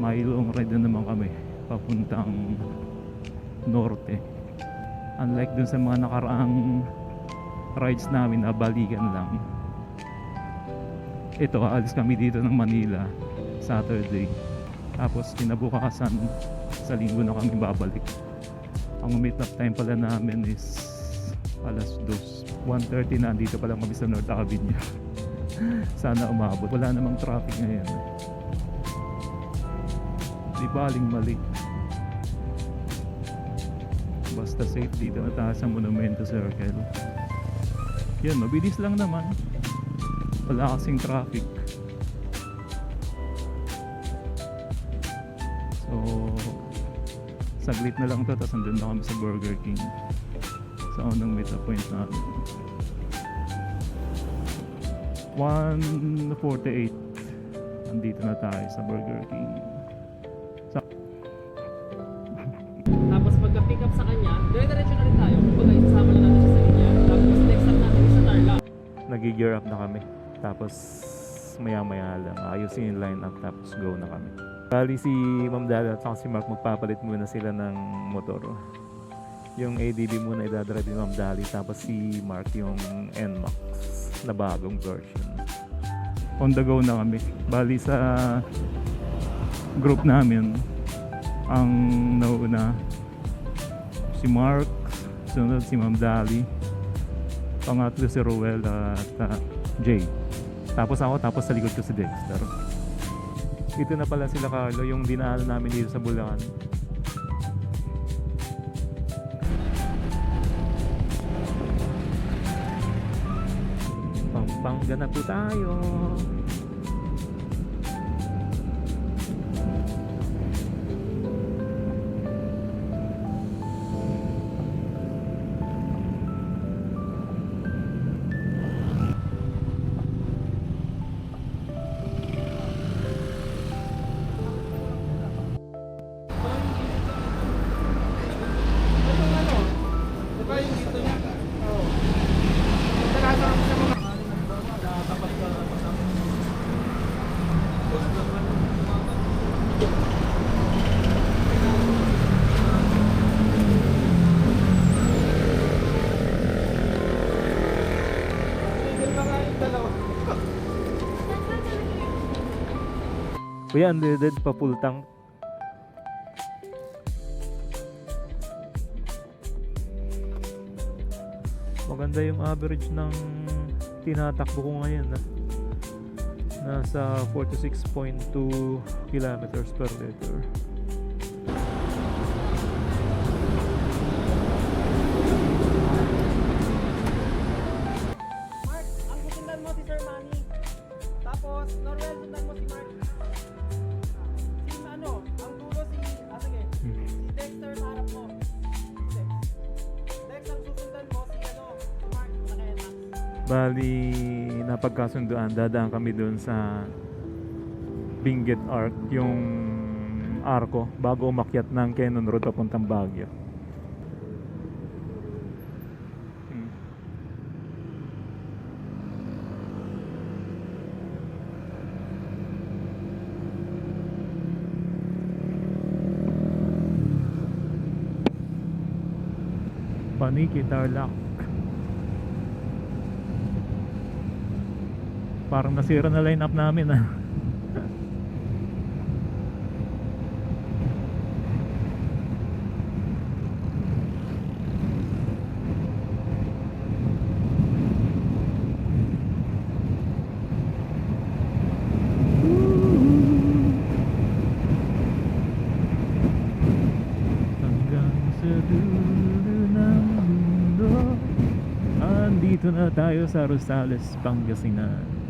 May long ride na naman kami papuntang norte. Unlike dun sa mga nakaraang rides namin na balikan lang, ito aalis kami dito ng Manila Saturday, tapos kinabukasan sa linggo na kami babalik. Ang meet up time pala namin is alas 2, 1:30 na andito pa lang kami sa North Avenue. Sana umabot, wala namang traffic ngayon, di baling mali. Basta safe dito na tayo sa Monumento Circle. Yun, mabilis lang naman, wala kasing traffic. So saglit na lang to, tapos nandun na kami sa Burger King sa unang meet up point namin. 1:48 nandito na tayo sa Burger King. Tapos pagka-pick up sa kanya, dire-diretso na rin tayo. Kumbaga isasama na natin siya sa linya. Tapos next stop natin is sa Tarlac. Nag-gear up na kami, tapos maya maya lang ayusin yung line up, tapos go na kami. Bali si Ma'am Dala at si Mark magpapalit muna sila ng motor. Yung ADB muna idadrive ni Ma'am Dali, tapos si Mark yung NMAX na bagong version. On the go na kami. Bali sa group namin, ang nauna si Mark, sunod si Ma'am Dali, pangatlo si Roel at Jay. Tapos ako, tapos sa likod ko si Dexter. Ito na pala sila Carlo, yung dinaanan namin dito sa Bulacan. Pampanga na po tayo. Kuya, unleaded pa full tank. Maganda yung average ng tinatakbo ko ngayon. Nasa 46.2 kilometers per liter. Mark, ang susundan mo si Sir Manny. Tapos, Norwell, sundan mo si Mark. Si ano, ang dulo si, sige, si Dexter sa harap mo. Dex, ang susundan mo si ano, si Mark, sa kaya. Bali, napagkasunduan, dadaan kami doon sa Benguet Arc, yung arko bago umakyat ng Cannon Road papuntang Baguio. Paniki, Tarlac. Parang nasira na line up namin ah. Hanggang sa dulo ng mundo, andito na tayo sa Rosales, Pangasinan.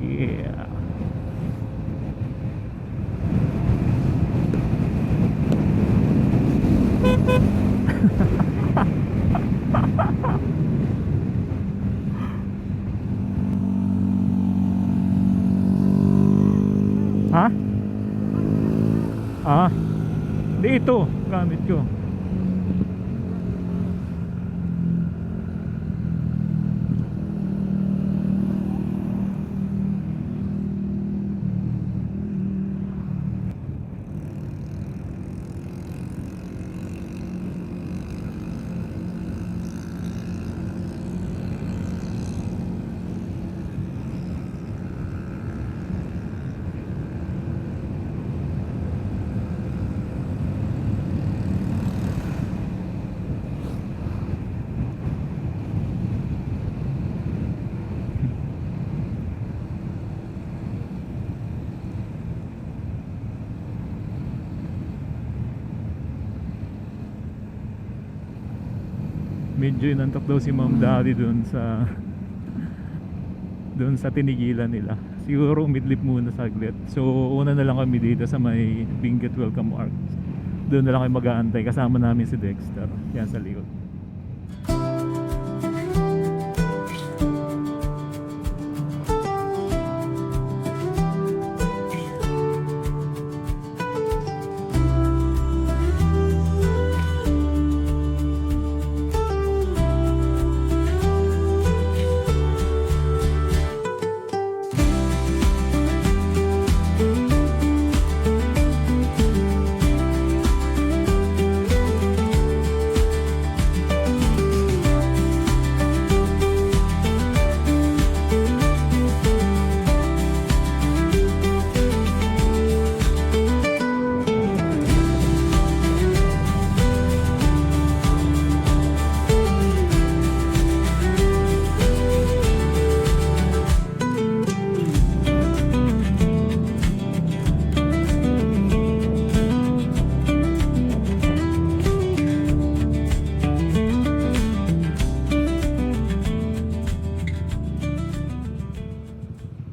Yeah. Ha? Di ito gamit ko. Medyo inantok daw si Ma'am Daddy doon sa tinigilan nila. Siguro midlip muna saglit. So una na lang kami dito sa may Benguet Welcome Arch. Doon na lang kami mag-aantay. Kasama namin si Dexter. Yan sa likod.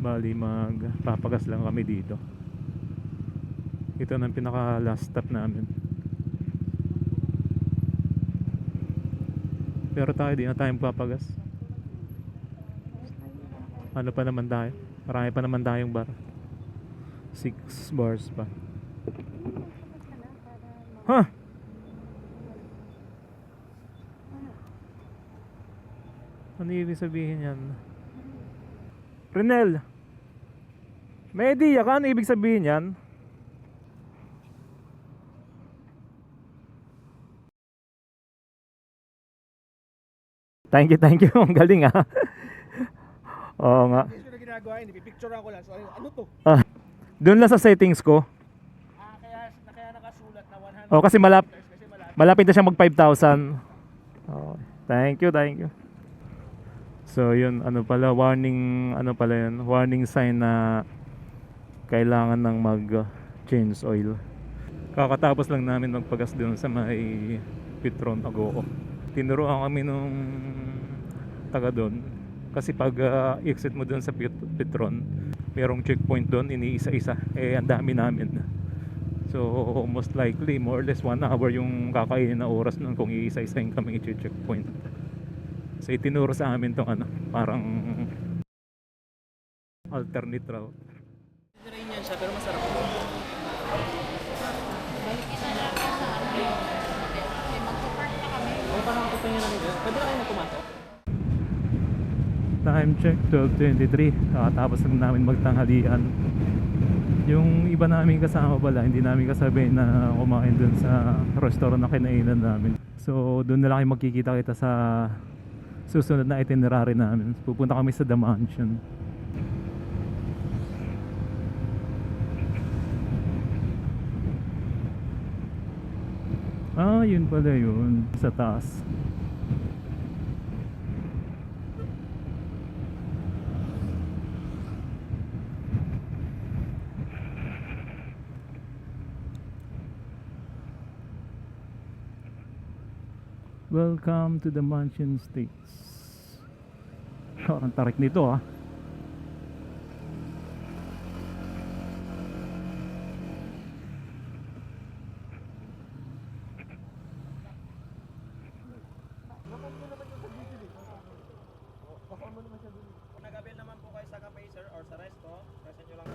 Bali magpapagas lang kami dito. Ito na ang pinaka last stop namin. Pero tayo di na tayo magpapagas. Ano pa naman tayo? Marami pa naman tayong bar. 6 bars pa. Huh? Ano ibig sabihin yan? Renel, may idea ka? Ano ibig sabihin yan? Thank you, thank you. Ang galing ah. Oo nga. Hindi ko na ginagawa yun. Pipicture ako lang. So, ano to? Doon lang sa settings ko. Kaya nakasulat na 100 Oh, kasi meters kasi malapit. malapit na siya mag 5,000. Oh, thank you, thank you. So yun, ano pala, warning, ano pala yun, warning sign na kailangan ng mag change oil. Kakatapos lang namin magpagas doon sa may Petron Agoo. Tinuruan kami nung taga doon. Kasi pag exit mo doon sa Petron, merong checkpoint doon, iniisa-isa. Eh, ang dami namin. So, most likely, more or less 1 hour yung kakainin na oras nun kung iisa-isahin kami i-checkpoint. So, itinuro sa amin tong ano, parang alternate route. Tirain yan siya, pero masarap. Balikin na lang sa ano. Magpa-park na kami. Ano pa nakakita niya namin dyan? Pwede na kayo pumasok? Time check, 12:23. Tapos lang namin magtanghalian. Yung iba namin kasama pala, hindi namin kasabay na kumain dun sa restaurant na kinainan namin. So, doon na lang kayo magkikita-kita sa susunod na itinerary namin. Pupunta kami sa The Mansion. Ah, yun pala yun. Sa taas. Welcome to the Mansion States. Ang tarik nito ah. Kung nag-avail naman po kayo sa cafe sir or sa resto, present nyo lang.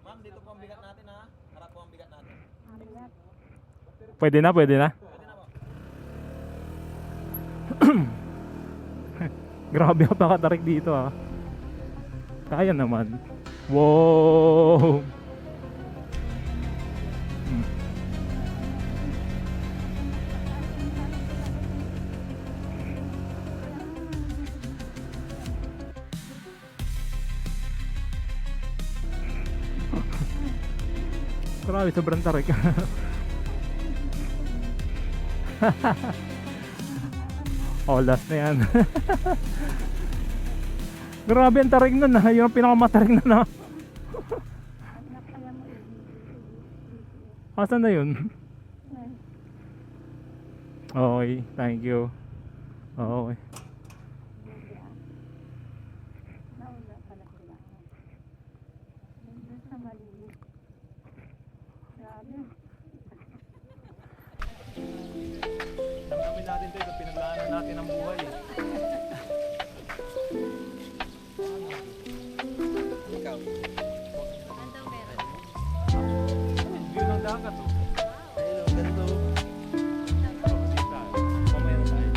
Ma'am, dito po ang bigat natin ha. Harap po ang bigat natin. Pwede na, pwede na. Pwede na po. Grabe ang pakatarik dito ah. Kaya naman. Wow. Grabe, sobrang tarik. Oh, last na yan. Grabe ang tarik nun ah. Yung pinakamatarik nun ah. Asan na yun? Okay, thank you. Okay. Nauna pala sila. Nandun sa malinis. Grabe. Damdamin natin ito, ito pinaglaanan natin ang buhay. Ikaw. View ng dagat oh. Ayun, ganito. Mamaya na tayo.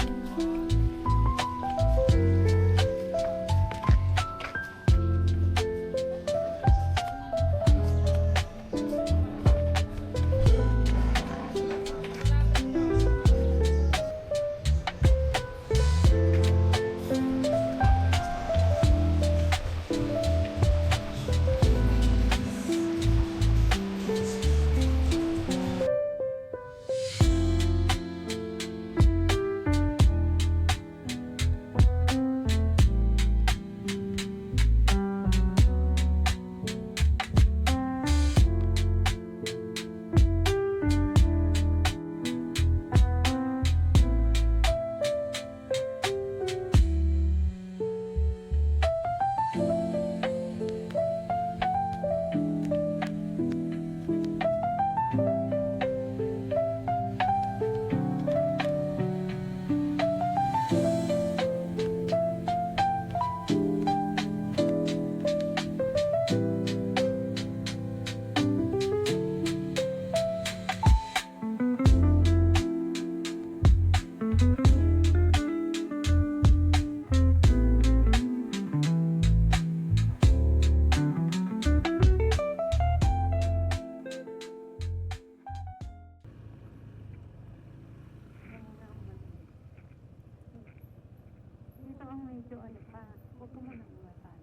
Dito ang medyo ano pa. Huwag ko muna bumataan.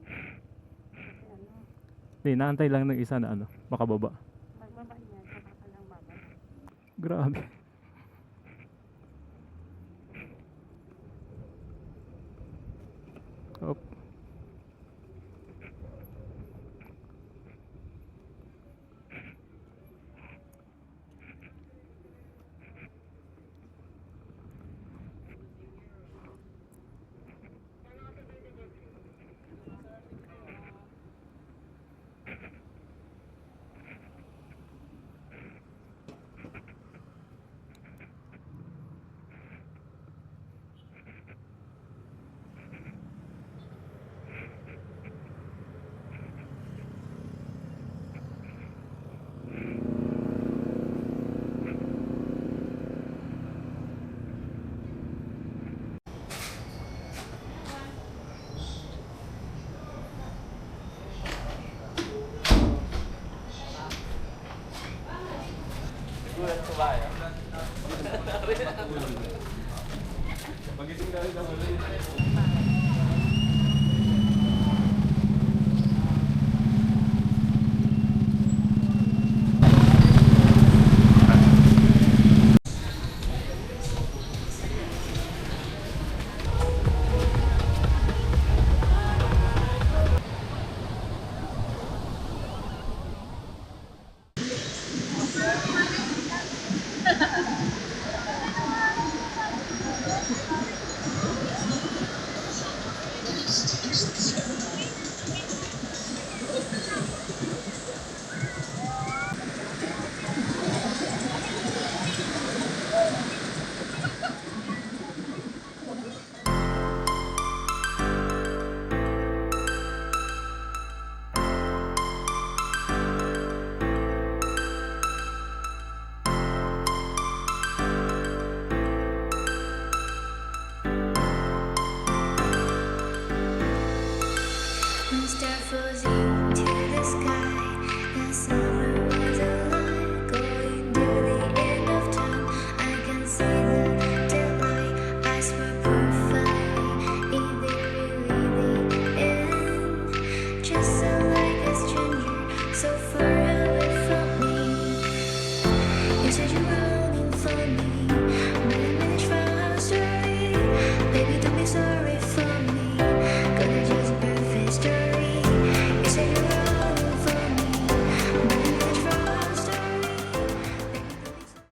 Kasi ano, Hindi, naantay lang ng isa na ano, makababa. magbaba niya. Saka ka lang babalik. Grabe. Op. Pagising na rin ako.